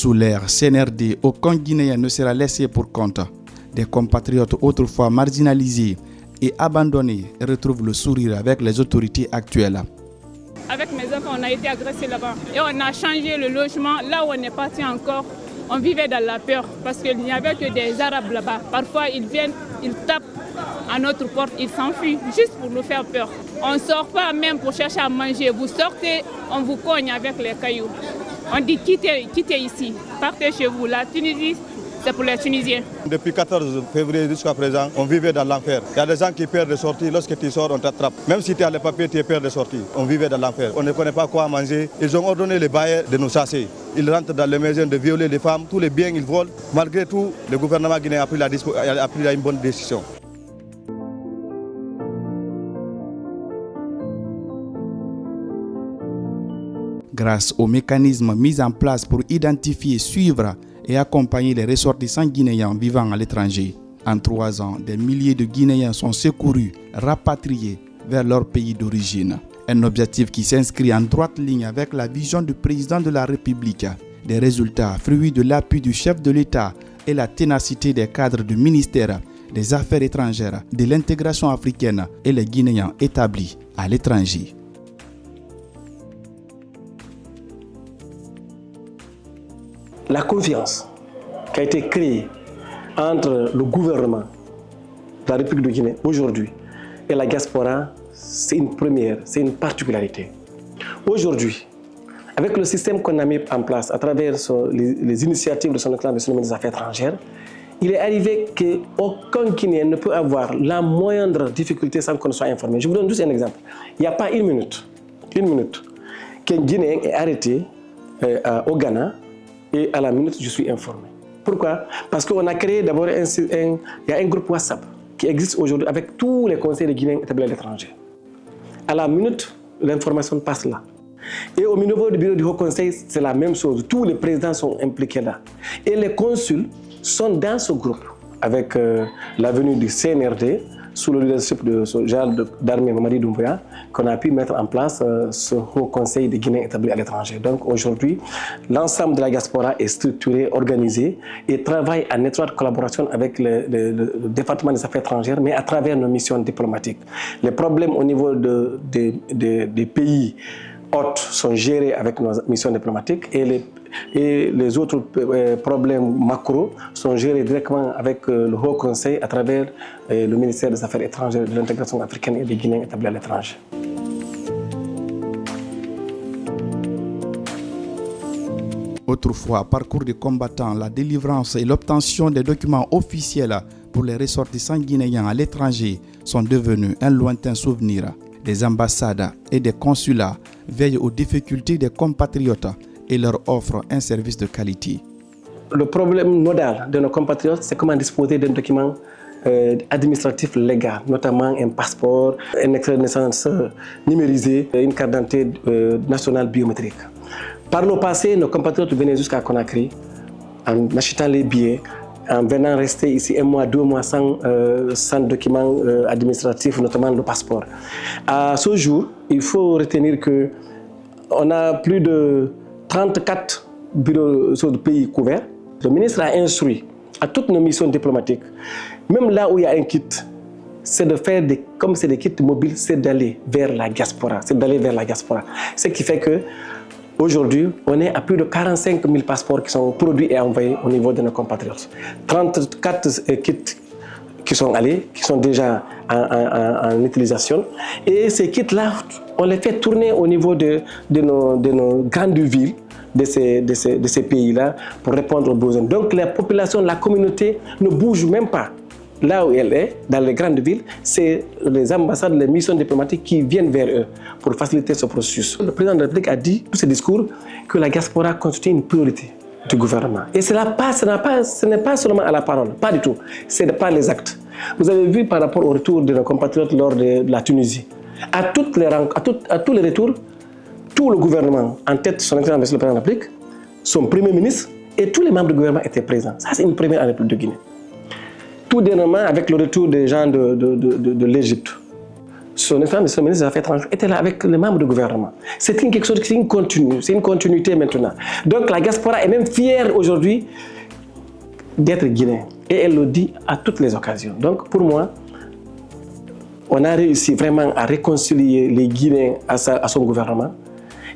Sous l'ère CNRD, aucun Guinéen ne sera laissé pour compte. Des compatriotes autrefois marginalisés et abandonnés retrouvent le sourire avec les autorités actuelles. Avec mes enfants, on a été agressés là-bas et on a changé le logement. Là où on est parti encore, on vivait dans la peur parce qu'il n'y avait que des Arabes là-bas. Parfois, ils viennent, ils tapent à notre porte, ils s'enfuient juste pour nous faire peur. On ne sort pas même pour chercher à manger. Vous sortez, on vous cogne avec les cailloux. On dit quittez ici, partez chez vous. La Tunisie, c'est pour les Tunisiens. Depuis 14 février jusqu'à présent, on vivait dans l'enfer. Il y a des gens qui perdent de sortie. Lorsque tu sors, on t'attrape. Même si tu as les papiers, tu perds de sortie. On vivait dans l'enfer. On ne connaît pas quoi manger. Ils ont ordonné les bailleurs de nous chasser. Ils rentrent dans les maisons de violer les femmes. Tous les biens, ils volent. Malgré tout, le gouvernement guinéen a pris une bonne décision. Grâce aux mécanismes mis en place pour identifier, suivre et accompagner les ressortissants guinéens vivant à l'étranger. En 3 ans, des milliers de Guinéens sont secourus, rapatriés vers leur pays d'origine. Un objectif qui s'inscrit en droite ligne avec la vision du président de la République. Des résultats fruits de l'appui du chef de l'État et la ténacité des cadres du ministère des Affaires étrangères, de l'intégration africaine et les Guinéens établis à l'étranger. La confiance qui a été créée entre le gouvernement de la République de Guinée aujourd'hui et la diaspora, c'est une première, c'est une particularité. Aujourd'hui, avec le système qu'on a mis en place à travers les initiatives de son Excellence, le ministre des Affaires étrangères, il est arrivé qu'aucun Guinéen ne peut avoir la moindre difficulté sans qu'on soit informé. Je vous donne juste un exemple. Il n'y a pas une minute qu'un Guinéen est arrêté au Ghana et à la minute, je suis informé. Pourquoi? Parce qu'on a créé d'abord il y a un groupe WhatsApp qui existe aujourd'hui avec tous les conseils de Guinéens établis à l'étranger. À la minute, l'information passe là. Et au niveau du bureau du Haut Conseil, c'est la même chose. Tous les présidents sont impliqués là. Et les consuls sont dans ce groupe avec la venue du CNRD, sous le leadership de ce général d'armée Mamadi Doumbouya, qu'on a pu mettre en place ce Haut Conseil des Guinéens établis à l'étranger. Donc aujourd'hui, l'ensemble de la diaspora est structuré, organisé et travaille en étroite collaboration avec le département des affaires étrangères, mais à travers nos missions diplomatiques. Les problèmes au niveau des pays hôtes sont gérés avec nos missions diplomatiques et les autres problèmes macro sont gérés directement avec le Haut Conseil à travers le ministère des Affaires étrangères, de l'intégration africaine et des Guinéens établis à l'étranger. Autrefois, parcours de combattants, la délivrance et l'obtention des documents officiels pour les ressortissants guinéens à l'étranger sont devenus un lointain souvenir. Des ambassades et des consulats veillent aux difficultés des compatriotes et leur offrent un service de qualité. Le problème nodal de nos compatriotes, c'est comment disposer d'un document administratif légal, notamment un passeport, un extrait de naissance numérisé, une carte d'identité nationale biométrique. Par le passé, nos compatriotes venaient jusqu'à Conakry en achetant les billets, en venant rester ici 1 mois, 2 mois sans documents administratifs, notamment le passeport. À ce jour, il faut retenir qu'on a plus de 34 bureaux de pays couverts. Le ministre a instruit à toutes nos missions diplomatiques, même là où il y a un kit, c'est de faire comme c'est des kits mobiles, c'est d'aller vers la diaspora. Ce qui fait que aujourd'hui, on est à plus de 45 000 passeports qui sont produits et envoyés au niveau de nos compatriotes. 34 kits qui sont allés, qui sont déjà en utilisation. Et ces kits-là, on les fait tourner au niveau de nos grandes villes de ces pays-là pour répondre aux besoins. Donc la population, la communauté ne bouge même pas. Là où elle est, dans les grandes villes, c'est les ambassades, les missions diplomatiques qui viennent vers eux pour faciliter ce processus. Le président de la République a dit, dans ses discours, que la diaspora constitue une priorité du gouvernement. Et ce n'est pas seulement à la parole, pas du tout, c'est par les actes. Vous avez vu par rapport au retour de nos compatriotes lors de la Tunisie. À tous les retours, tout le gouvernement, en tête son excellence monsieur le président de la République, son premier ministre et tous les membres du gouvernement étaient présents. Ça, c'est une première en République de Guinée. Tout dernièrement, avec le retour des gens de l'Égypte, son excellence, le ministre des Affaires étrangères, était là avec les membres du gouvernement. C'est quelque chose qui est c'est une continuité maintenant. Donc la diaspora est même fière aujourd'hui d'être guinéen. Et elle le dit à toutes les occasions. Donc pour moi, on a réussi vraiment à réconcilier les Guinéens à son gouvernement.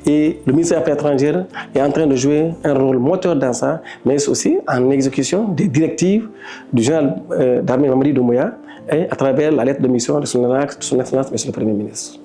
Et le ministère des Affaires étrangères est en train de jouer un rôle moteur dans ça, mais aussi en exécution des directives du général d'armée Mamadi Doumbouya et à travers la lettre de mission de son Excellence, Monsieur le Premier ministre.